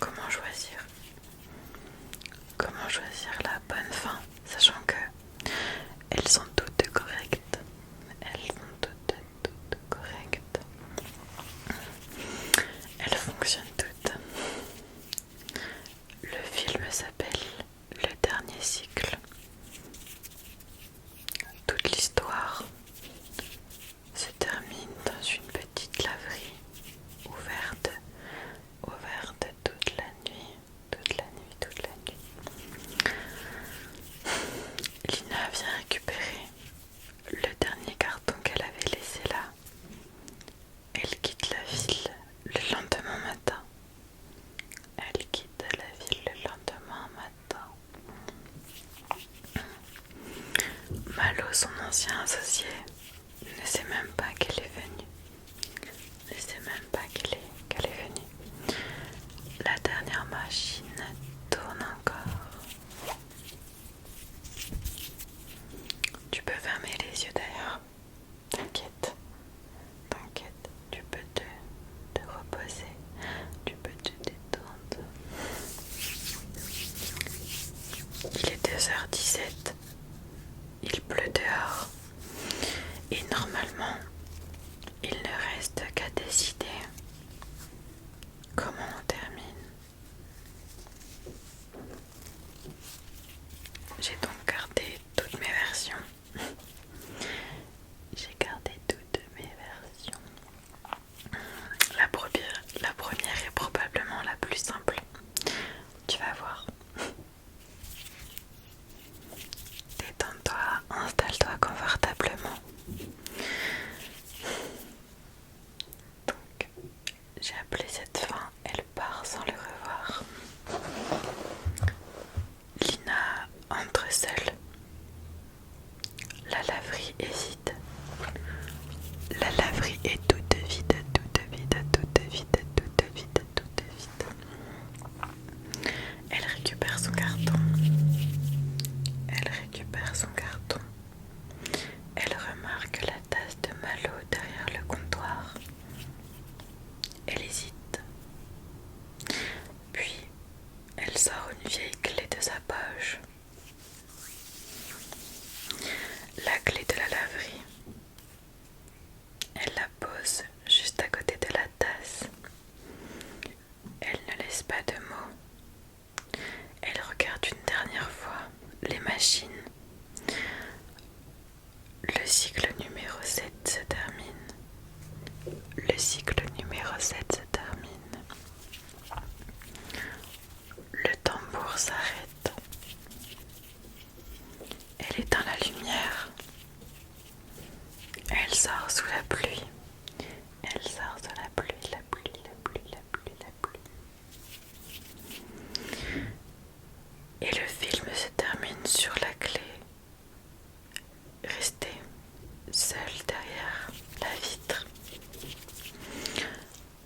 comment choisir? Comment choisir la bonne fin, sachant que elles sont toutes correctes. Elles sont toutes correctes. Elles fonctionnent toutes. Le film s'appelle Le Dernier Cycle. Toute l'histoire se termine dans une petite laverie ouverte toute la nuit, toute la nuit, toute la nuit. Lina vient récupérer le dernier carton qu'elle avait laissé là. Elle quitte la ville le lendemain matin. Elle quitte la ville le lendemain matin. Malo, son ancien associé, ne sait même pas qu'elle est venue. Ne sait même pas qu'elle est venue. La dernière machine tourne encore. Tu peux fermer les yeux d'ailleurs. T'inquiète. T'inquiète. Tu peux te reposer. Tu peux te détendre. Il est 2h17. Il pleut dehors. Et normalement, il ne reste qu'à décider comment on termine. J'ai donc gardé toutes mes versions. J'ai gardé toutes mes versions. La première est probablement la plus simple. Tu vas voir. Détends-toi, installe-toi confortablement. Donc, j'ai appelé cette fin Elle part sans le revoir. Lina entre seule. La laverie hésite. La laverie est toute vide, toute vide, toute vide, toute vide, toute vide. Elle récupère son carton. Elle récupère son carton. Elle remarque la tasse de Malo derrière le comptoir. Elle hésite. Puis, elle sort une vieille clé de sa poche. La clé de la laverie. Elle la pose juste à côté de la tasse. Elle ne laisse pas de mots. Elle regarde une dernière fois les machines. Le cycle numéro 7 se termine. Le cycle numéro 7 se termine. Le tambour s'arrête. Elle éteint la lumière. Elle sort sous la pluie. Elle sort sous la pluie, la pluie, la pluie, la pluie, la pluie. Et le film se termine sur la clé. Restée seule derrière la vitre.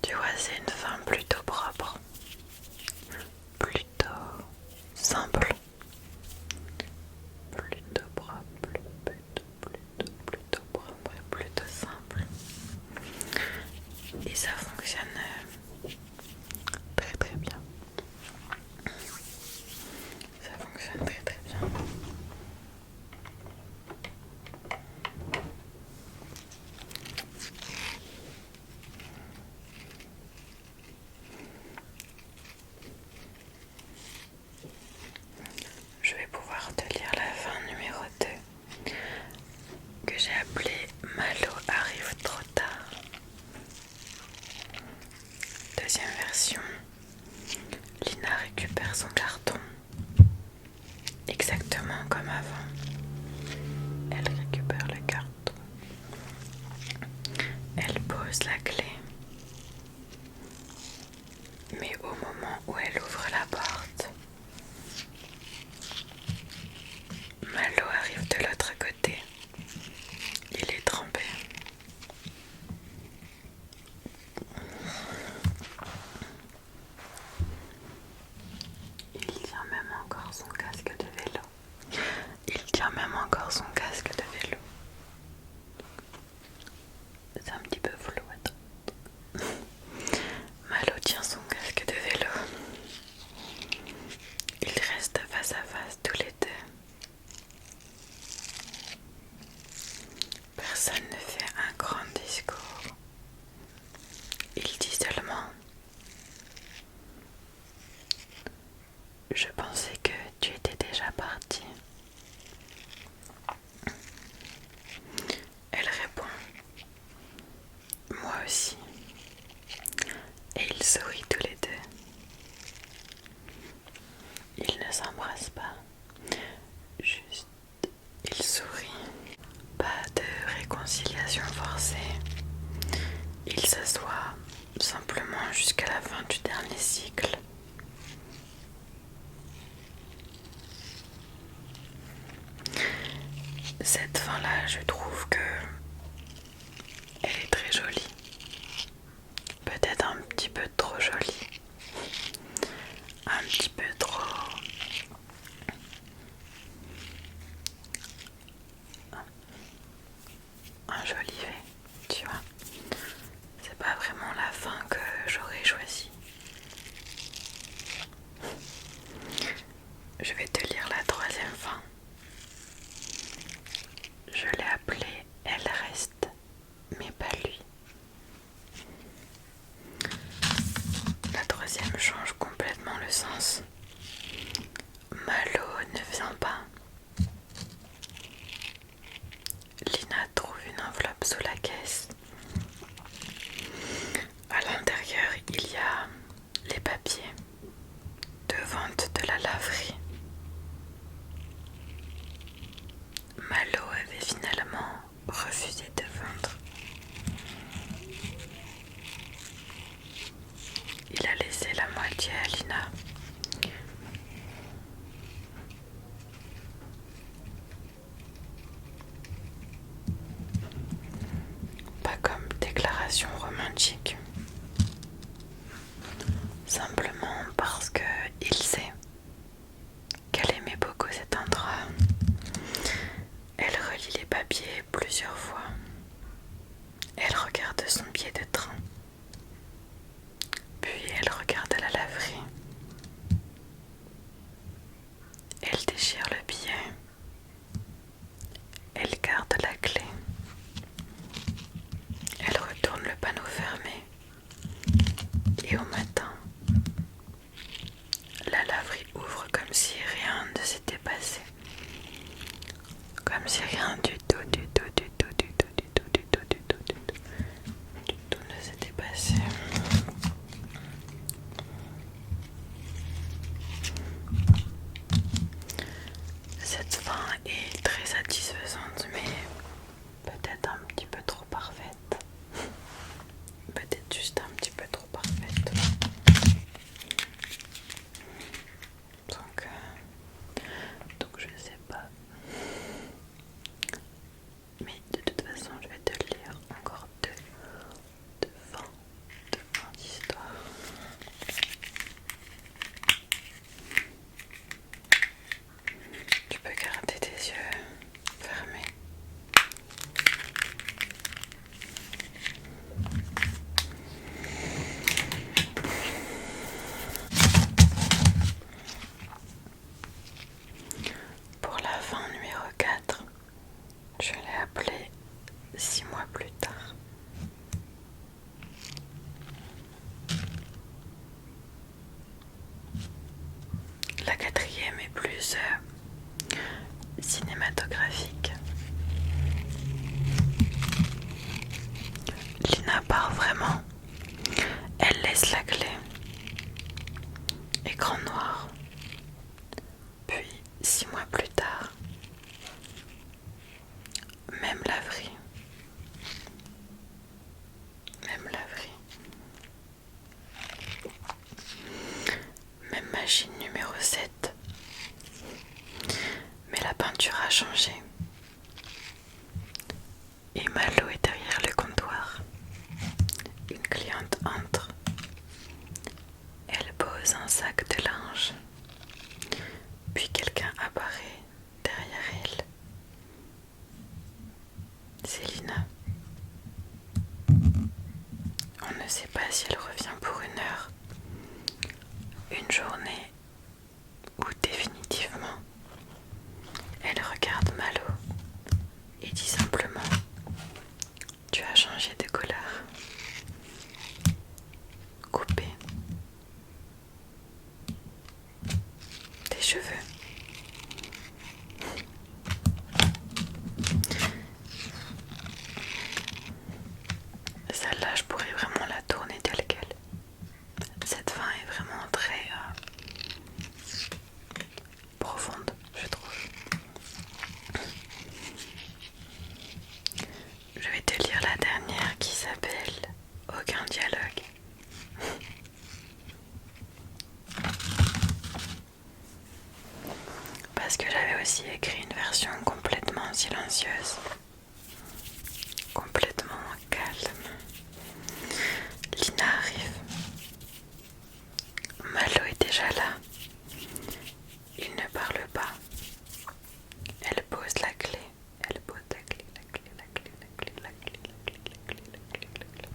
Tu vois, c'est une fin plutôt propre. Plutôt simple. Plutôt propre, plutôt propre et plutôt simple. Et ça fonctionne très très bien. Ça fonctionne très très bien. Je vais pouvoir te lire la fin numéro 2 que j'ai appelée Malo arrive trop tard. Deuxième version. Lina récupère son carton. Exactement comme avant. Elle récupère le carton. Elle pose la clé. Mais au moment où elle ouvre la porte, Malo arrive de l'autre côté. Il est trempé. Il tient même encore son casque de vélo. Il tient même encore son casque de vélo. C'est un petit peu flou, attends. Malo tient son casque de vélo. Je pensais que tu étais déjà parti. Elle répond, moi aussi. Et ils sourient tous les deux. Ils ne s'embrassent pas, juste ils sourient. Pas de réconciliation forcée. Ils s'assoient simplement jusqu'à la fin du dernier cycle. Cette fin-là, je trouve que elle est très jolie. Peut-être un petit peu trop jolie. Un petit peu trop... un joli fait, tu vois. C'est pas vraiment la fin que j'aurais choisie. Je vais te lire la troisième fin. Je l'ai appelée Elle reste, mais pas lui. La troisième change complètement le sens. Malo ne vient pas. Lina trouve une enveloppe sous la caisse. À l'intérieur, il y a les papiers de vente de la laverie. Malo avait finalement refusé de vendre. Il a laissé la moitié à Lina. Pas comme déclaration romantique. Simplement parce que il sait qu'elle aimait beaucoup cet endroit. Elle relit les papiers plusieurs fois. Elle regarde son billet de train. Puis elle regarde la laverie. Elle déchire le billet. Elle garde la clé. Elle retourne le panneau fermé. Et au matin, la laverie ouvre comme si rien ne s'était passé. Comme si rien du tout ne s'était passé. Cette fin est très satisfaisante, mais peut-être un petit peu trop parfaite. Peut-être juste un petit peu trop parfaite. Donc je sais pas. Mais de toute façon, je vais te lire encore deux fins d'histoire. Tu peux garder tes yeux fermés. Pour la fin numéro 4, je l'ai appelée 6 mois plus tard. La quatrième est plus cinématographique. Lina part vraiment. Elle laisse la clé. Écran noir. Puis 6 mois plus tard, même laverie. Même laverie. Même machine numéro 7. Mais la peinture a changé. Et Malo est derrière le comptoir. Une cliente entre. Elle pose un sac de linge. Puis quelqu'un apparaît derrière elle. C'est Lina. On ne sait pas si elle revient pour 1 heure, une journée ou définitivement. Elle regarde Malo et dit simplement: tu as changé de couleur. Coupé. cheveux. Celle-là, je pourrais vraiment la tourner telle quelle. Cette fin est vraiment très profonde, je trouve. Je vais te lire la dernière qui s'appelle Aucun dialogue. Parce que j'avais aussi écrit une version complètement silencieuse, complètement calme. Lina arrive. Malo est déjà là. Il ne parle pas. Elle pose la clé. Elle pose la clé, la clé, la clé, la clé, la clé, la clé, la clé, la clé, la clé.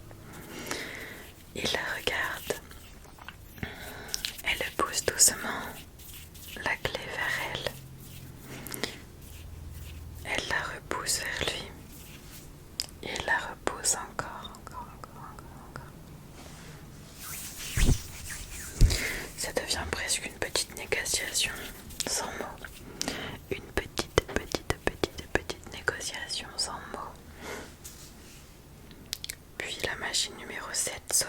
Il la regarde. Elle pousse doucement la clé vers elle. Elle la repousse vers lui. Il la repousse encore, encore, encore, encore, encore. Ça devient presque une petite négociation sans mots. Une petite négociation sans mots. Puis la machine numéro 7 sonne.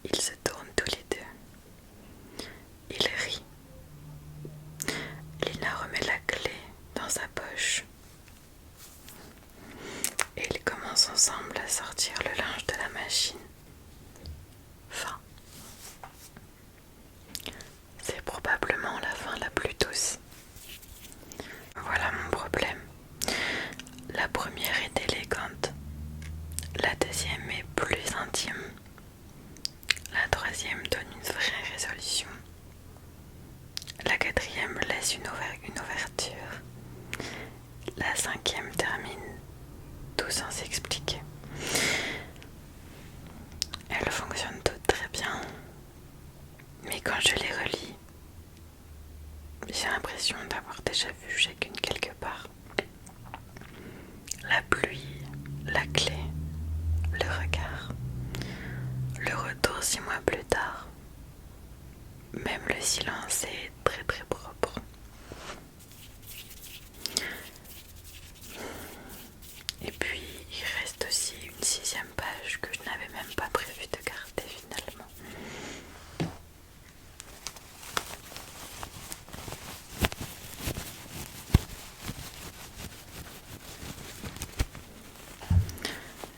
Ils se tournent tous les deux. Ils rient. Lina remet la clé dans sa poche. Et ils commencent ensemble à sortir le linge de la machine. Fin. C'est probablement la fin la plus douce. Voilà mon problème. La première est élégante. La deuxième est plus intime. La troisième donne une vraie résolution. La quatrième laisse une ouverture. La cinquième termine tout sans s'expliquer. Elles fonctionnent toutes très bien. Mais quand je les relis, j'ai l'impression d'avoir déjà vu chacune quelque part. La pluie, la clé, le regard, le retour 6 mois plus tard. Même le silence est très très propre. Et puis il reste aussi une 6e page que je n'avais même pas prévu de garder finalement.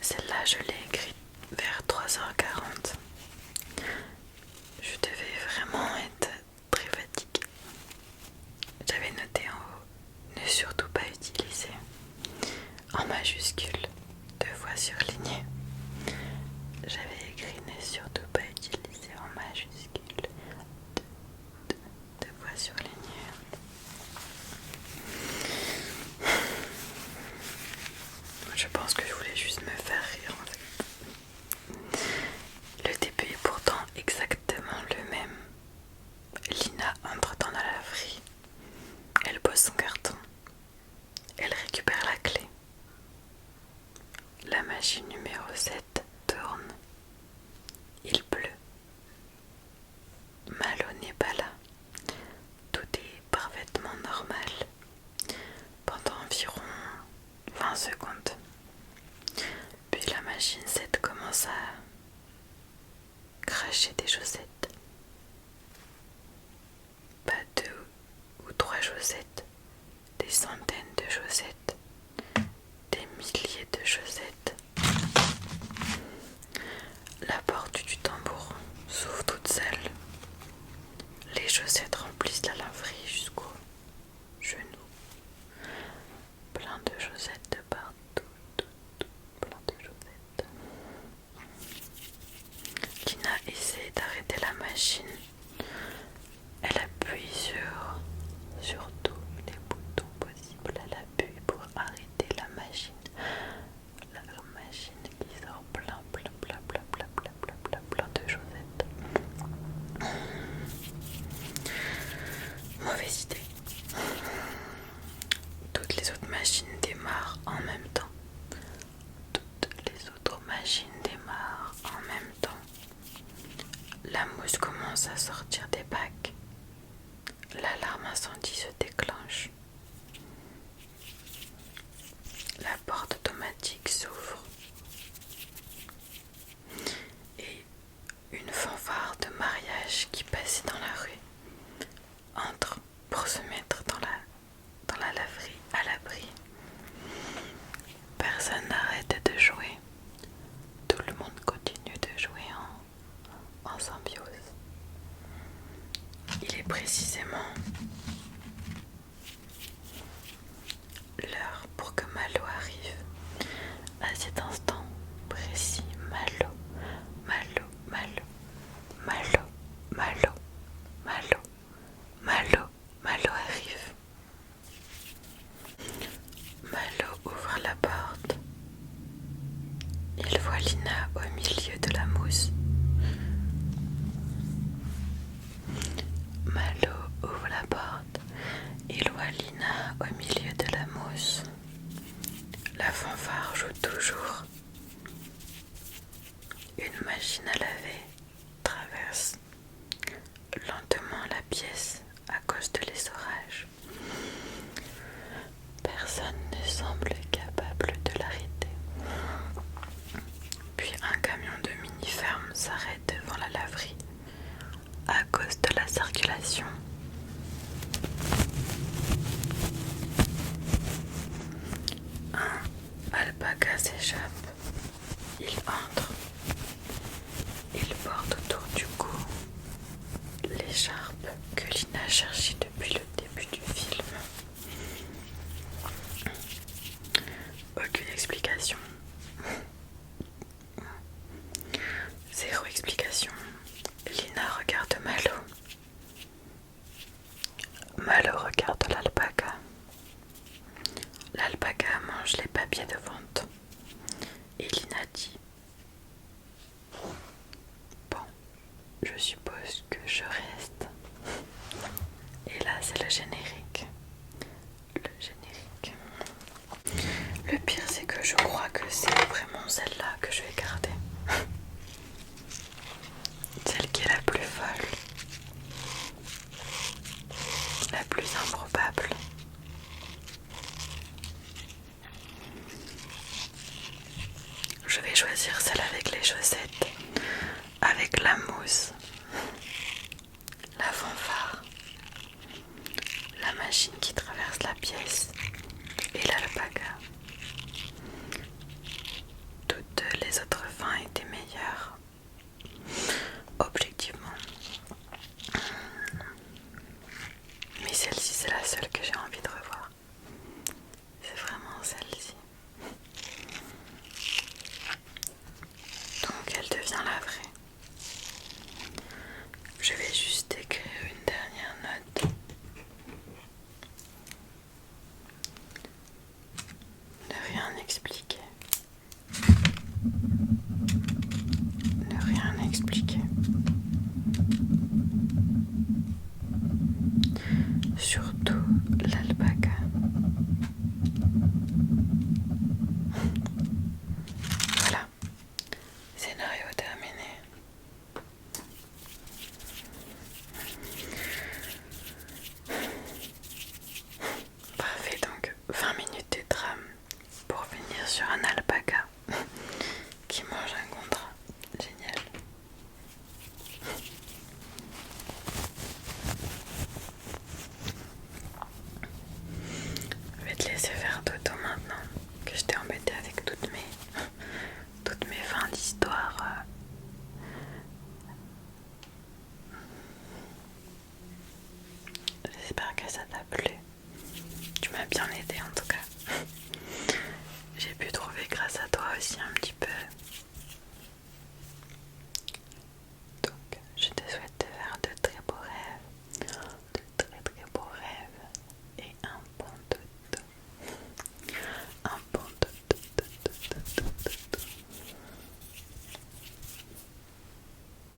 Celle-là, je l'ai écrite vers 3h40. Je devais vraiment être très fatiguée. J'avais noté en haut, ne surtout pas utiliser, en majuscule, 2 fois surligné. J'avais écrit ne surtout pas utiliser en majuscule, 2 fois surligné. Je pense que je voulais juste me faire rire en fait. Le début est pourtant exactement le même. Lina entre dans la laverie. Elle pose son carton. Elle récupère la clé. La machine numéro 7 tourne. Il pleut. Malo n'est pas là. Tout est parfaitement normal. Pendant environ 20 secondes. Puis la machine 7 commence à cracher des chaussettes. Pas 2 ou 3 chaussettes. Des centaines de chaussettes. Des milliers de chaussettes. La porte du tambour s'ouvre toute seule. Les chaussettes remplissent la laverie jusqu'aux genoux. Plein de chaussettes de partout, plein de chaussettes. Lina essaie d'arrêter la machine. Elle appuie sur tous les boutons possibles. Elle appuie pour arrêter la machine. La machine qui sort plein de chaussettes. Mauvaise idée. Toutes les autres machines démarrent en même temps. Toutes les autres machines démarrent en même temps. La mousse commence à sortir des bacs. l'alarme incendie se déclenche. La porte automatique s'ouvre et une fanfare de mariage qui passait dans la rue entre pour se mettre dans la laverie à l'abri. Personne n'arrête de jouer. Tout le monde continue de jouer en symbiose. Il est précisément l'heure pour que Malo arrive. À cet instant précis, Malo arrive. Malo ouvre la porte. Il voit Lina au milieu de la mousse. Malo ouvre la porte. Il voit Lina au milieu de la mousse. La fanfare joue toujours. Une machine à laver traverse lentement la pièce à cause de l'essorage. Personne ne semble capable de l'arrêter. Puis un camion de mini-ferme s'arrête devant la laverie à cause de la circulation. Un alpaca s'échappe. Il entre. Il porte autour du cou l'écharpe que Lina cherchait depuis le début du film. Aucune explication. Zéro explication. Lina regarde Malo. Malo regarde l'alpaca. L'alpaca mange les papiers de vente. Et Lina dit: bon, je suppose que je reste. Et là c'est le générique. Le générique. Le pire c'est que je crois que c'est vraiment celle-là